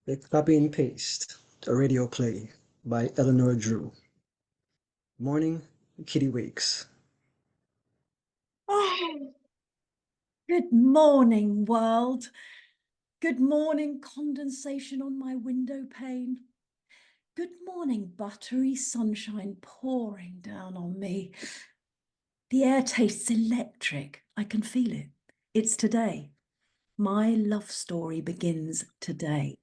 The copy and paste, a radio play by Elinor Drew. Morning, Kitty wakes. Oh, good morning, world. Good morning, condensation on my window pane. Good morning, buttery sunshine pouring down on me. The air tastes electric. I can feel it. It's today. My love story begins today.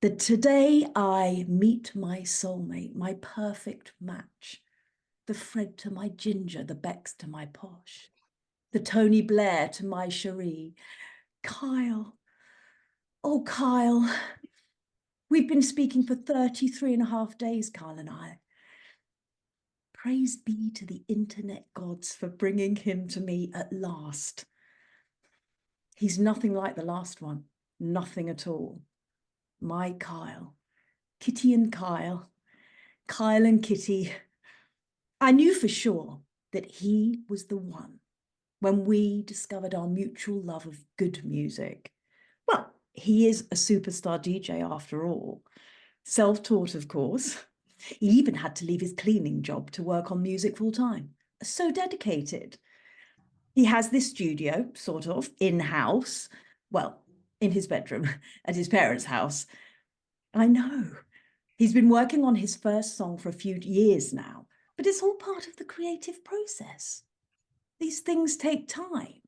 The today I meet my soulmate, my perfect match. The Fred to my Ginger, the Bex to my Posh. The Tony Blair to my Cherie. Kyle. Oh, Kyle. We've been speaking for 33 and a half days, Kyle and I. Praise be to the internet gods for bringing him to me at last. He's nothing like the last one. Nothing at all. My Kyle. Kitty and Kyle. Kyle and Kitty. I knew for sure that he was the one when we discovered our mutual love of good music. Well, he is a superstar DJ after all. Self-taught, of course. He even had to leave his cleaning job to work on music full time. So dedicated. He has this studio, sort of, in-house. Well, in his bedroom at his parents' house. I know. He's been working on his first song for a few years now, but it's all part of the creative process. These things take time,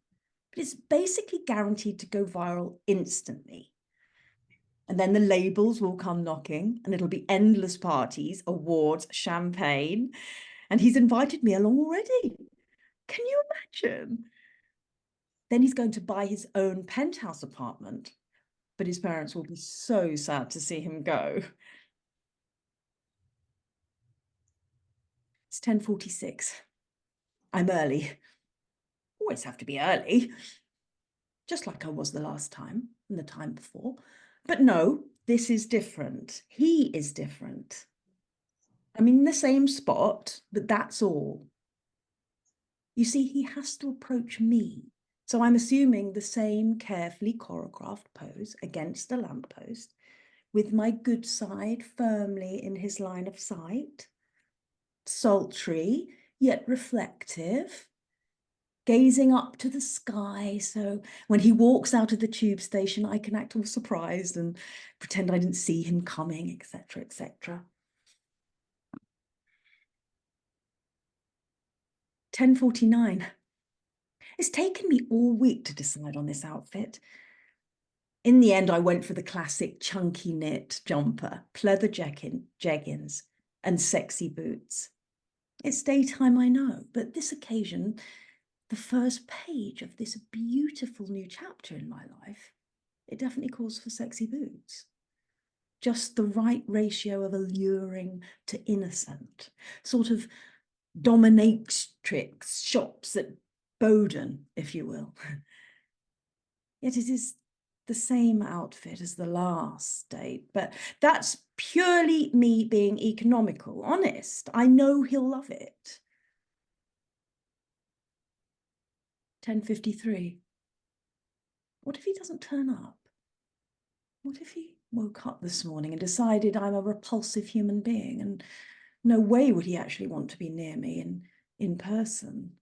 but it's basically guaranteed to go viral instantly. And then the labels will come knocking and it'll be endless parties, awards, champagne. And he's invited me along already. Can you imagine? Then he's going to buy his own penthouse apartment, but his parents will be so sad to see him go. It's 10:46. I'm early. Always have to be early. Just like I was the last time and the time before. But no, this is different. He is different. I'm in the same spot, but that's all. You see, he has to approach me. So I'm assuming the same carefully choreographed pose against the lamppost, with my good side firmly in his line of sight. Sultry, yet reflective. Gazing up to the sky, so when he walks out of the tube station, I can act all surprised and pretend I didn't see him coming, etc., etc. 10:49. It's taken me all week to decide on this outfit. In the end, I went for the classic chunky knit jumper, pleather jeggings, and sexy boots. It's daytime, I know, but this occasion, the first page of this beautiful new chapter in my life, it definitely calls for sexy boots. Just the right ratio of alluring to innocent, sort of dominatrix shops at Bowden, if you will. Yet it is the same outfit as the last date, but that's purely me being economical, honest. I know he'll love it. 10:53. What if he doesn't turn up? What if he woke up this morning and decided I'm a repulsive human being and no way would he actually want to be near me in person?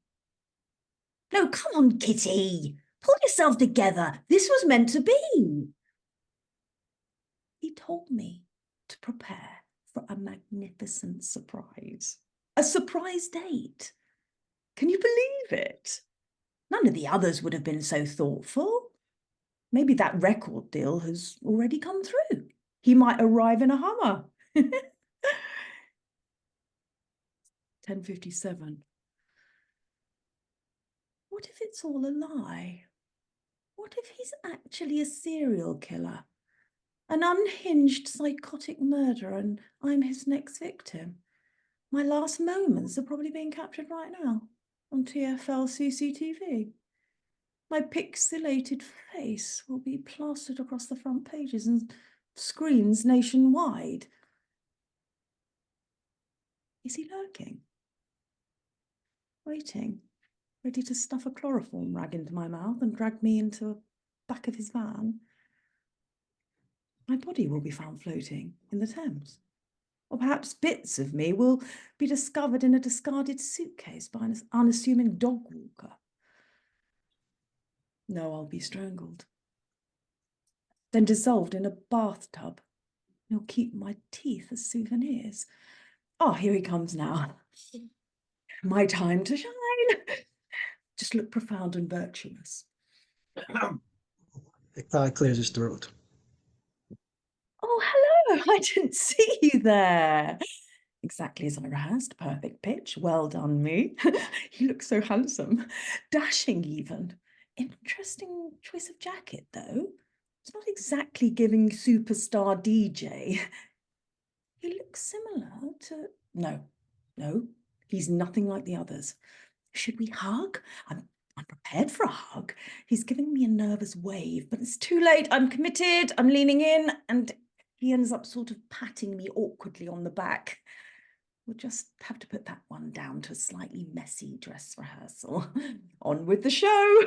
No, come on, Kitty. Pull yourself together. This was meant to be. He told me to prepare for a magnificent surprise. A surprise date. Can you believe it? None of the others would have been so thoughtful. Maybe that record deal has already come through. He might arrive in a Hummer. 10:57. What if it's all a lie? What if he's actually a serial killer? An unhinged psychotic murderer and I'm his next victim? My last moments are probably being captured right now on TFL CCTV. My pixelated face will be plastered across the front pages and screens nationwide. Is he lurking? Waiting, ready to stuff a chloroform rag into my mouth and drag me into the back of his van? My body will be found floating in the Thames. Or perhaps bits of me will be discovered in a discarded suitcase by an unassuming dog walker. No, I'll be strangled. Then dissolved in a bathtub. You'll keep my teeth as souvenirs. Oh, here he comes now. My time to shine. Just look profound and virtuous. Ektai clears his throat. Oh, hello. I didn't see you there. Exactly as I rehearsed. Perfect pitch. Well done, me. You look so handsome. Dashing, even. Interesting choice of jacket, though. It's not exactly giving superstar DJ. He looks similar to... No. He's nothing like the others. Should we hug? I'm prepared for a hug. He's giving me a nervous wave, but it's too late. I'm committed. I'm leaning in, and he ends up sort of patting me awkwardly on the back. We'll just have to put that one down to a slightly messy dress rehearsal. On with the show.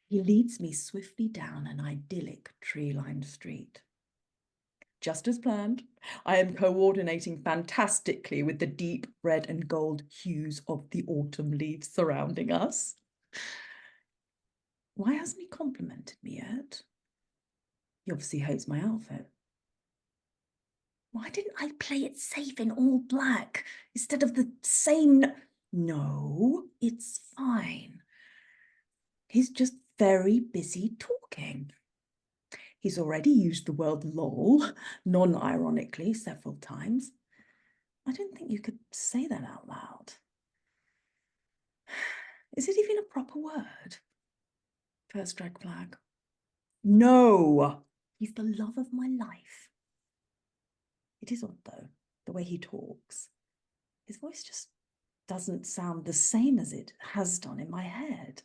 He leads me swiftly down an idyllic tree-lined street. Just as planned, I am coordinating fantastically with the deep red and gold hues of the autumn leaves surrounding us. Why hasn't he complimented me yet? He obviously hates my outfit. Why didn't I play it safe in all black instead of the same? No, it's fine. He's just very busy talking. He's already used the word lol, non-ironically, several times. I don't think you could say that out loud. Is it even a proper word? First red flag. No, he's the love of my life. It is odd, though, the way he talks. His voice just doesn't sound the same as it has done in my head.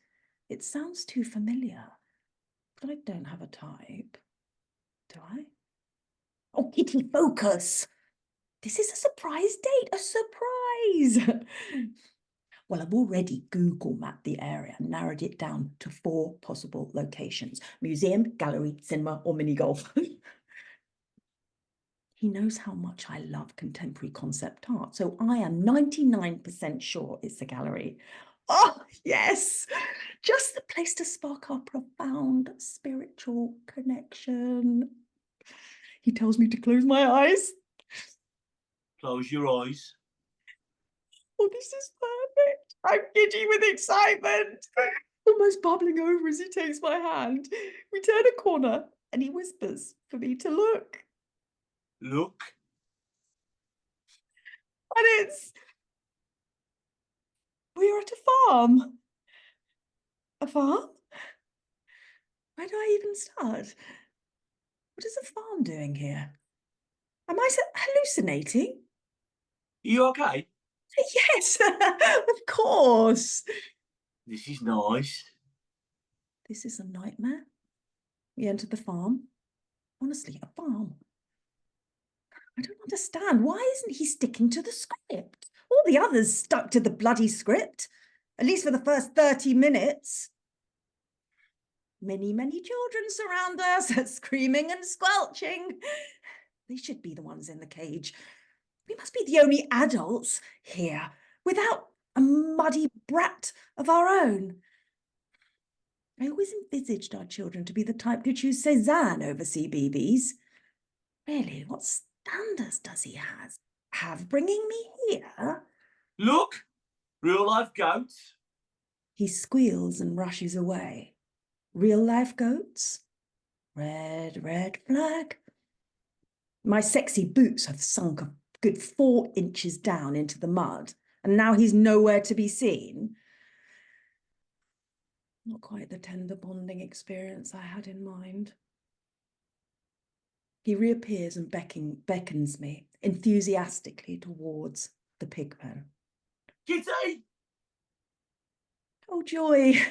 It sounds too familiar, but I don't have a type. Do I? Oh, Kitty, focus. This is a surprise date, a surprise. Well, I've already Google mapped the area and narrowed it down to 4 possible locations: museum, gallery, cinema, or mini golf. He knows how much I love contemporary concept art, so I am 99% sure it's a gallery. Oh, yes, just the place to spark our profound spiritual connection. He tells me to close my eyes. Close your eyes. Oh, this is perfect. I'm giddy with excitement. Almost bubbling over as he takes my hand. We turn a corner and he whispers for me to look. Look. And we're at a farm. A farm? Where do I even start? What is a farm doing here? Am I hallucinating? Are you okay? Yes, of course. This is nice. This is a nightmare. We entered the farm. Honestly, a farm. I don't understand. Why isn't he sticking to the script? All the others stuck to the bloody script, at least for the first 30 minutes. Many, many children surround us, screaming and squelching. They should be the ones in the cage. We must be the only adults here without a muddy brat of our own. I always envisaged our children to be the type to choose Cézanne over CBeebies. Really, what standards does he have bringing me here? Look, real life goats. He squeals and rushes away. Real life goats? Red, red flag. My sexy boots have sunk a good 4 inches down into the mud, and now he's nowhere to be seen. Not quite the tender bonding experience I had in mind. He reappears and beckons me enthusiastically towards the pig pen. Kitty! Oh, joy.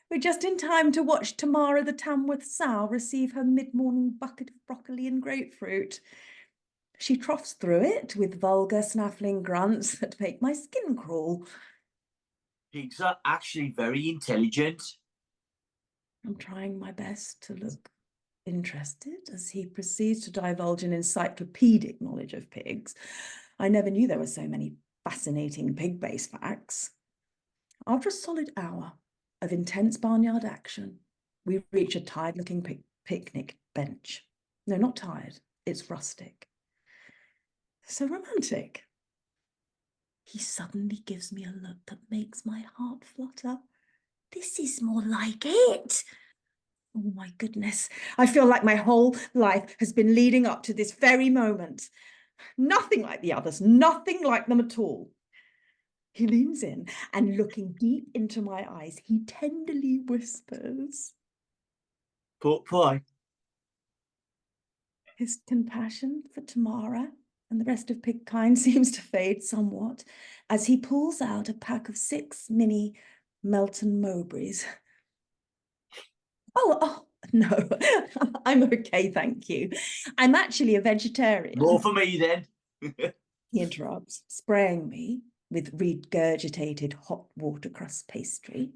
We're just in time to watch Tamara the Tamworth sow receive her mid-morning bucket of broccoli and grapefruit. She troughs through it with vulgar snaffling grunts that make my skin crawl. Pigs are actually very intelligent. I'm trying my best to look interested as he proceeds to divulge an encyclopedic knowledge of pigs. I never knew there were so many fascinating pig-based facts. After a solid hour of intense barnyard action, we reach a tired-looking picnic bench. No, not tired, it's rustic. So romantic. He suddenly gives me a look that makes my heart flutter. This is more like it. Oh my goodness, I feel like my whole life has been leading up to this very moment. Nothing like the others, nothing like them at all. He leans in and looking deep into my eyes, he tenderly whispers. Pork pie. His compassion for Tamara and the rest of pig kind seems to fade somewhat as he pulls out a pack of 6 mini Melton Mowbrays. Oh, no, I'm okay, thank you. I'm actually a vegetarian. More for me then. He interrupts, spraying me with regurgitated hot water crust pastry.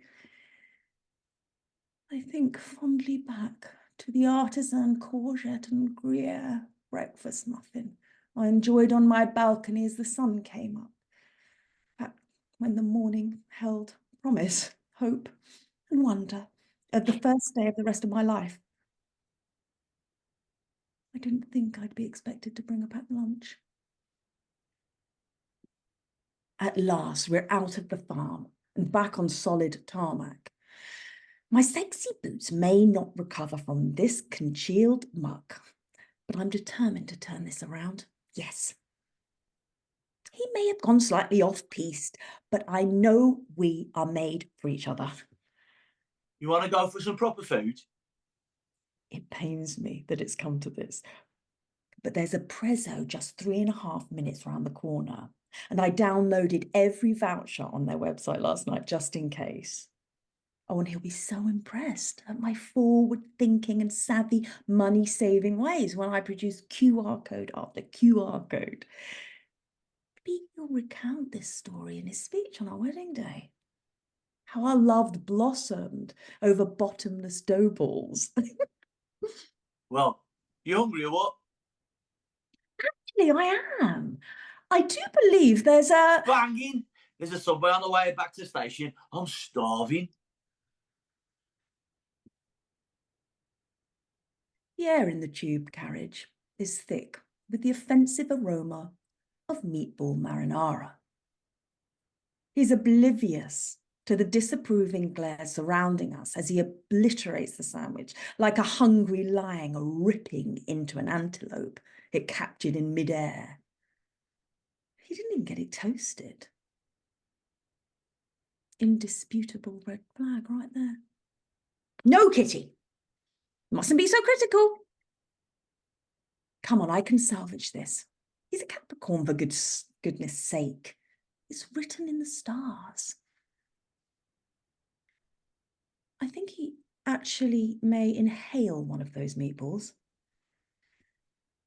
I think fondly back to the artisan courgette and Gruyere breakfast muffin I enjoyed on my balcony as the sun came up. Back when the morning held promise, hope, and wonder at the first day of the rest of my life. I didn't think I'd be expected to bring a packed lunch. At last, we're out of the farm and back on solid tarmac. My sexy boots may not recover from this congealed muck, but I'm determined to turn this around. Yes. He may have gone slightly off-piste, but I know we are made for each other. You want to go for some proper food? It pains me that it's come to this, but there's a prezzo just 3.5 minutes around the corner, and I downloaded every voucher on their website last night just in case. Oh, and he'll be so impressed at my forward-thinking and savvy money-saving ways when I produce QR code after QR code. Maybe he'll recount this story in his speech on our wedding day. How our love blossomed over bottomless dough balls. Well, you hungry or what? Actually, I am. I do believe there's a... Banging. There's a subway on the way back to the station. I'm starving. The air in the tube carriage is thick with the offensive aroma of meatball marinara. He's oblivious to the disapproving glare surrounding us as he obliterates the sandwich like a hungry lion ripping into an antelope it captured in midair. He didn't even get it toasted. Indisputable red flag right there. No, Kitty. Mustn't be so critical. Come on, I can salvage this. He's a Capricorn, for goodness sake. It's written in the stars. I think he actually may inhale one of those meatballs.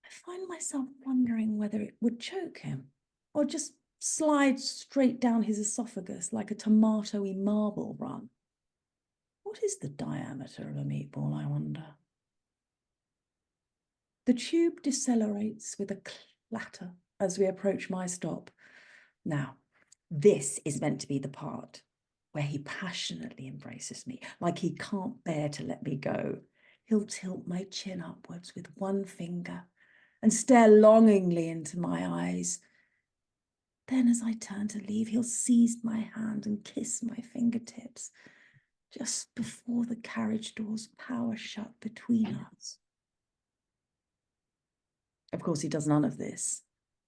I find myself wondering whether it would choke him or just slide straight down his esophagus like a tomatoey marble run. What is the diameter of a meatball, I wonder? The tube decelerates with a clatter as we approach my stop. Now, this is meant to be the part where he passionately embraces me, like he can't bear to let me go. He'll tilt my chin upwards with one finger and stare longingly into my eyes. Then as I turn to leave, he'll seize my hand and kiss my fingertips just before the carriage doors power shut between us. Of course, he does none of this.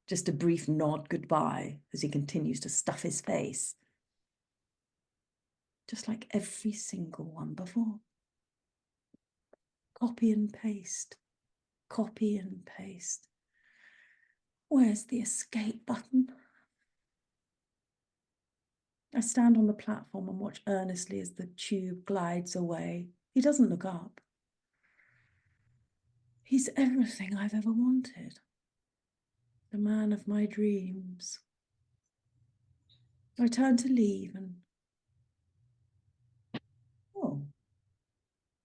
Just a brief nod goodbye as he continues to stuff his face. Just like every single one before. Copy and paste. Copy and paste. Where's the escape button? I stand on the platform and watch earnestly as the tube glides away. He doesn't look up. He's everything I've ever wanted. The man of my dreams. I turn to leave and... Oh,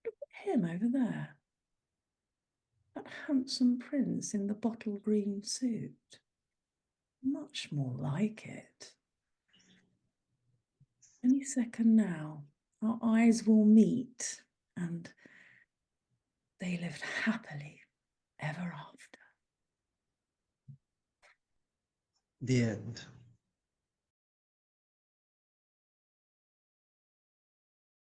look at him over there. that handsome prince in the bottle green suit? Much more like it. Any second now, our eyes will meet, and they lived happily ever after. The end.